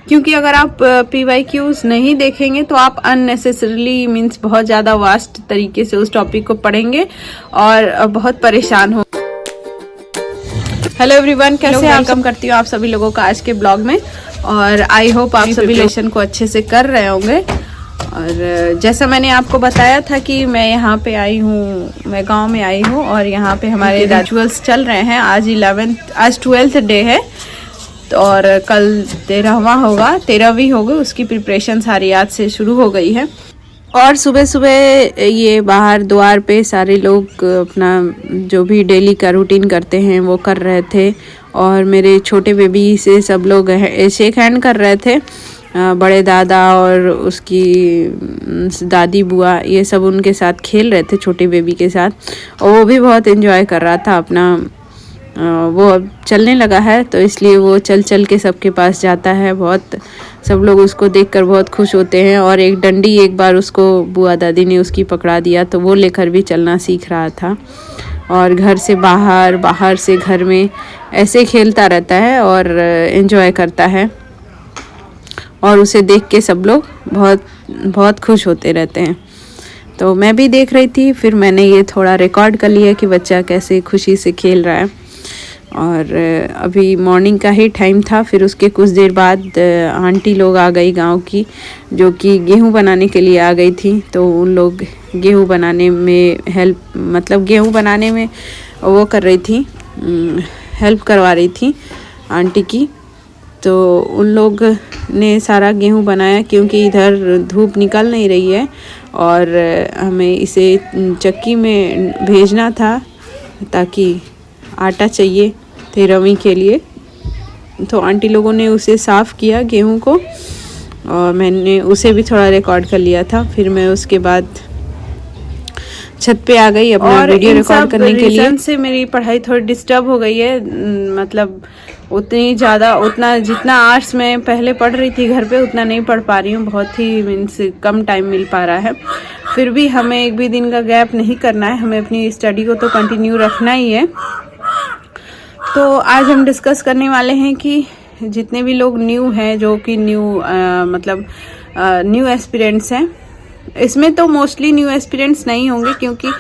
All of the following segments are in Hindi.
क्योंकि अगर आप PYQs नहीं देखेंगे तो आप अननेसेसरीली मीन्स बहुत ज़्यादा वास्ट तरीके से उस टॉपिक को पढ़ेंगे और बहुत परेशान हो। हेलो एवरीवन, कैसे हैं आप? वेलकम करती हूँ आप सभी लोगों का आज के ब्लॉग में और आई होप आप सभी प्रिपरेशन को अच्छे से कर रहे होंगे। और जैसा मैंने आपको बताया था कि मैं यहाँ पे आई हूँ, मैं गांव में आई हूँ और यहाँ पे हमारे रिचुअल्स चल रहे हैं। आज 12th डे है तो और कल 13वां होगा, 13वीं होगी। उसकी प्रिपरेशन सारी आज से शुरू हो गई है। और सुबह सुबह ये बाहर द्वार पे सारे लोग अपना जो भी डेली का रूटीन करते हैं वो कर रहे थे और मेरे छोटे बेबी से सब लोग शेक हैंड कर रहे थे। बड़े दादा और उसकी दादी बुआ ये सब उनके साथ खेल रहे थे छोटे बेबी के साथ और वो भी बहुत एंजॉय कर रहा था अपना। वो अब चलने लगा है तो इसलिए वो चल चल के सबके पास जाता है। बहुत सब लोग उसको देखकर बहुत खुश होते हैं और एक डंडी एक बार उसको बुआ दादी ने उसकी पकड़ा दिया तो वो लेकर भी चलना सीख रहा था और घर से बाहर, बाहर से घर में ऐसे खेलता रहता है और एंजॉय करता है और उसे देख के सब लोग बहुत बहुत खुश होते रहते हैं। तो मैं भी देख रही थी, फिर मैंने ये थोड़ा रिकॉर्ड कर लिया कि बच्चा कैसे खुशी से खेल रहा है। और अभी मॉर्निंग का ही टाइम था। फिर उसके कुछ देर बाद आंटी लोग आ गई गांव की, जो कि गेहूं बनाने के लिए आ गई थी। तो उन लोग गेहूं बनाने में गेहूं बनाने में वो कर रही थी, हेल्प करवा रही थी आंटी की। तो उन लोग ने सारा गेहूं बनाया क्योंकि इधर धूप निकल नहीं रही है और हमें इसे चक्की में भेजना था ताकि आटा चाहिए 13वीं के लिए। तो आंटी लोगों ने उसे साफ़ किया गेहूं को और मैंने उसे भी थोड़ा रिकॉर्ड कर लिया था। फिर मैं उसके बाद छत पे आ गई अपना वीडियो रिकॉर्ड करने के लिए। से मेरी पढ़ाई थोड़ी डिस्टर्ब हो गई है, मतलब उतना जितना आर्ट्स में पहले पढ़ रही थी घर पे उतना नहीं पढ़ पा रही हूँ। बहुत ही मीन्स कम टाइम मिल पा रहा है। फिर भी हमें एक भी दिन का गैप नहीं करना है, हमें अपनी स्टडी को तो कंटिन्यू रखना ही है। तो आज हम डिस्कस करने वाले हैं कि जितने भी लोग न्यू हैं, जो कि न्यू एस्पिरेंट्स हैं, इसमें तो मोस्टली न्यू एस्पिरेंट्स नहीं होंगे क्योंकि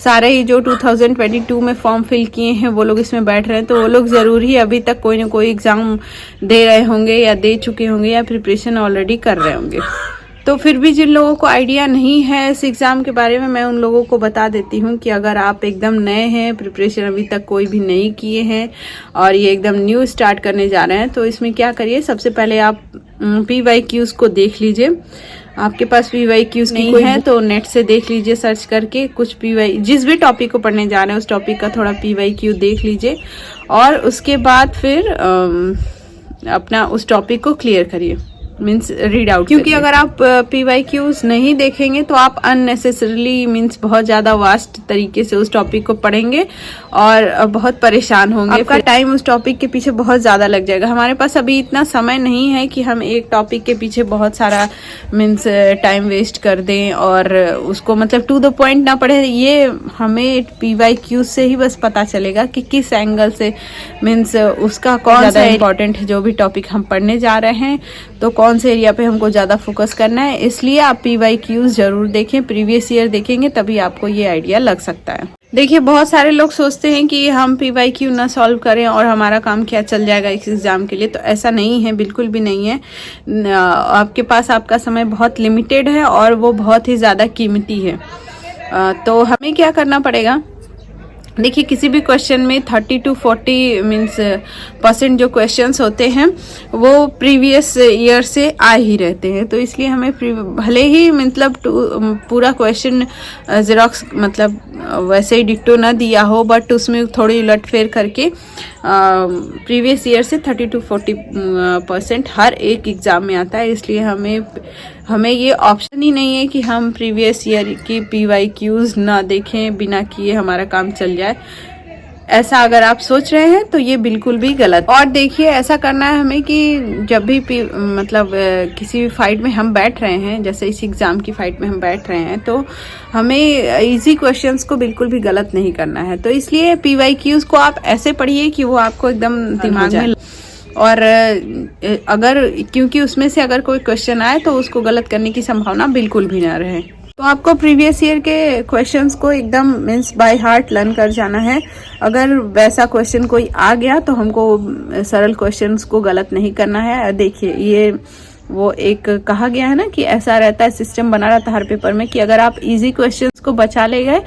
सारे ही जो 2022 में फॉर्म फिल किए हैं वो लोग इसमें बैठ रहे हैं। तो वो लोग ज़रूर ही अभी तक कोई ना कोई एग्ज़ाम दे रहे होंगे या दे चुके होंगे या प्रिपरेशन ऑलरेडी कर रहे होंगे। तो फिर भी जिन लोगों को आइडिया नहीं है इस एग्ज़ाम के बारे में, मैं उन लोगों को बता देती हूँ कि अगर आप एकदम नए हैं, प्रिपरेशन अभी तक कोई भी नहीं किए हैं और ये एकदम न्यू स्टार्ट करने जा रहे हैं, तो इसमें क्या करिए, सबसे पहले आप PYQs को देख लीजिए। आपके पास PYQs नहीं है तो नेट से देख लीजिए, सर्च करके कुछ जिस भी टॉपिक को पढ़ने जा रहे हैं उस टॉपिक का थोड़ा PYQ देख लीजिए और उसके बाद फिर अपना उस टॉपिक को क्लियर करिए, मीन्स रीड आउट। क्योंकि अगर आप PYQs नहीं देखेंगे तो आप अननेसेसरीली मीन्स बहुत ज़्यादा वास्ट तरीके से उस टॉपिक को पढ़ेंगे और बहुत परेशान होंगे। आपका टाइम उस टॉपिक के पीछे बहुत ज़्यादा लग जाएगा। हमारे पास अभी इतना समय नहीं है कि हम एक टॉपिक के पीछे बहुत सारा मीन्स टाइम वेस्ट कर दें और उसको टू द पॉइंट ना पढ़े। ये हमें PYQs से ही बस पता चलेगा कि किस एंगल से मीन्स उसका कौन ज़्यादा इम्पोर्टेंट है, जो भी टॉपिक हम पढ़ने जा रहे हैं तो कौन से एरिया पे हमको ज़्यादा फोकस करना है। इसलिए आप PYQs ज़रूर देखें, प्रीवियस ईयर देखेंगे तभी आपको ये आइडिया लग सकता है। देखिए, बहुत सारे लोग सोचते हैं कि हम PYQ ना सॉल्व करें और हमारा काम क्या चल जाएगा इस एग्ज़ाम के लिए। तो ऐसा नहीं है, बिल्कुल भी नहीं है। आपके पास आपका समय बहुत लिमिटेड है और वो बहुत ही ज़्यादा कीमती है। तो हमें क्या करना पड़ेगा, देखिए, किसी भी क्वेश्चन में 30 to 40% जो क्वेश्चंस होते हैं वो प्रीवियस ईयर से आ ही रहते हैं। तो इसलिए हमें भले ही पूरा क्वेश्चन जेरोक्स वैसे ही डिक्टो ना दिया हो, बट उसमें थोड़ी उलटफेर करके प्रीवियस ईयर से 30 to 40% हर एक एग्ज़ाम में आता है। इसलिए हमें ये ऑप्शन ही नहीं है कि हम प्रीवियस ईयर की PYQs ना देखें, बिना किए हमारा काम चल जाए। ऐसा अगर आप सोच रहे हैं तो ये बिल्कुल भी गलत। और देखिए, ऐसा करना है हमें कि जब भी किसी भी फाइट में हम बैठ रहे हैं, जैसे इस एग्ज़ाम की फाइट में हम बैठ रहे हैं, तो हमें इजी क्वेश्चंस को बिल्कुल भी गलत नहीं करना है। तो इसलिए PYQs को आप ऐसे पढ़िए कि वो आपको एकदम दिमाग में और अगर क्योंकि उसमें से अगर कोई क्वेश्चन आए तो उसको गलत करने की संभावना बिल्कुल भी ना रहे। तो आपको प्रीवियस ईयर के क्वेश्चंस को एकदम मीन्स बाय हार्ट लर्न कर जाना है। अगर वैसा क्वेश्चन कोई आ गया तो हमको सरल क्वेश्चंस को गलत नहीं करना है। देखिए ये वो एक कहा गया है ना कि ऐसा रहता है, सिस्टम बना रहता है हर पेपर में कि अगर आप इजी क्वेश्चंस को बचा ले गए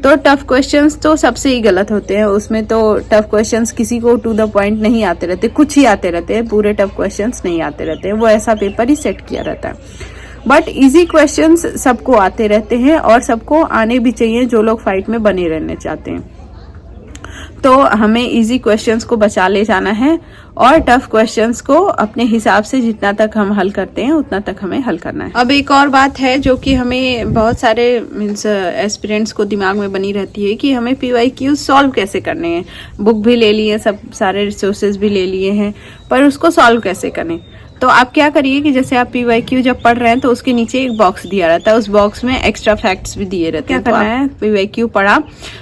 तो टफ क्वेश्चंस तो सबसे ही गलत होते हैं। उसमें तो टफ क्वेश्चंस किसी को टू द पॉइंट नहीं आते रहते, कुछ ही आते रहते हैं, पूरे टफ क्वेश्चंस नहीं आते रहते हैं। वो ऐसा पेपर ही सेट किया रहता है। बट इजी क्वेश्चंस सबको आते रहते हैं और सबको आने भी चाहिए जो लोग फाइट में बने रहने चाहते हैं। तो हमें इजी क्वेश्चंस को बचा ले जाना है और टफ क्वेश्चंस को अपने हिसाब से जितना तक हम हल करते हैं उतना तक हमें हल करना है। अब एक और बात है जो कि हमें बहुत सारे मीन्स एस्पिरेंट्स को दिमाग में बनी रहती है कि हमें PYQ सॉल्व कैसे करने हैं। बुक भी ले लिए, सब सारे रिसोर्सेज भी ले लिए हैं, पर उसको सॉल्व कैसे करें। तो आप क्या करिए कि जैसे आप PYQ जब पढ़ रहे हैं तो उसके नीचे एक बॉक्स दिया रहता है, उस बॉक्स में एक्स्ट्रा फैक्ट्स भी दिए रहते हैं। क्या करना है, PYQ पढ़ा,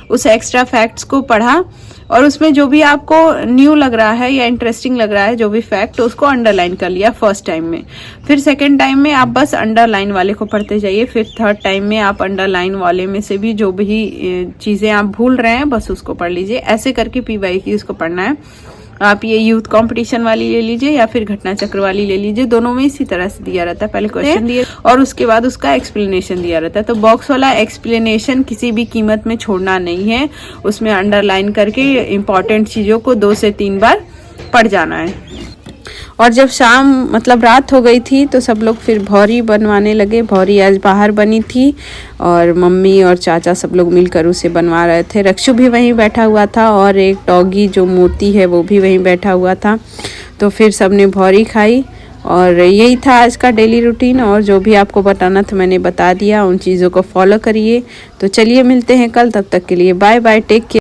उस एक्स्ट्रा फैक्ट्स को पढ़ा और उसमें जो भी आपको न्यू लग रहा है या इंटरेस्टिंग लग रहा है जो भी फैक्ट, उसको अंडरलाइन कर लिया फर्स्ट टाइम में। फिर सेकंड टाइम में आप बस अंडरलाइन वाले को पढ़ते जाइए। फिर थर्ड टाइम में आप अंडरलाइन वाले में से भी जो भी चीजें आप भूल रहे हैं बस उसको पढ़ लीजिए। ऐसे करके PYQ को पढ़ना है। आप ये यूथ कंपटीशन वाली ले लीजिए या फिर घटना चक्र वाली ले लीजिए, दोनों में इसी तरह से दिया रहता है। पहले क्वेश्चन दिए और उसके बाद उसका एक्सप्लेनेशन दिया रहता है। तो बॉक्स वाला एक्सप्लेनेशन किसी भी कीमत में छोड़ना नहीं है, उसमें अंडरलाइन करके इंपॉर्टेंट चीजों को 2 से 3 बार पढ़ जाना है। और जब शाम मतलब रात हो गई थी तो सब लोग फिर भौरी बनवाने लगे। भौरी आज बाहर बनी थी और मम्मी और चाचा सब लोग मिलकर उसे बनवा रहे थे। रक्षु भी वहीं बैठा हुआ था और एक डॉगी जो मोती है वो भी वहीं बैठा हुआ था। तो फिर सबने भौरी खाई और यही था आज का डेली रूटीन। और जो भी आपको बताना था मैंने बता दिया, उन चीज़ों को फॉलो करिए। तो चलिए मिलते हैं कल, तब तक के लिए बाय बाय, टेक केयर।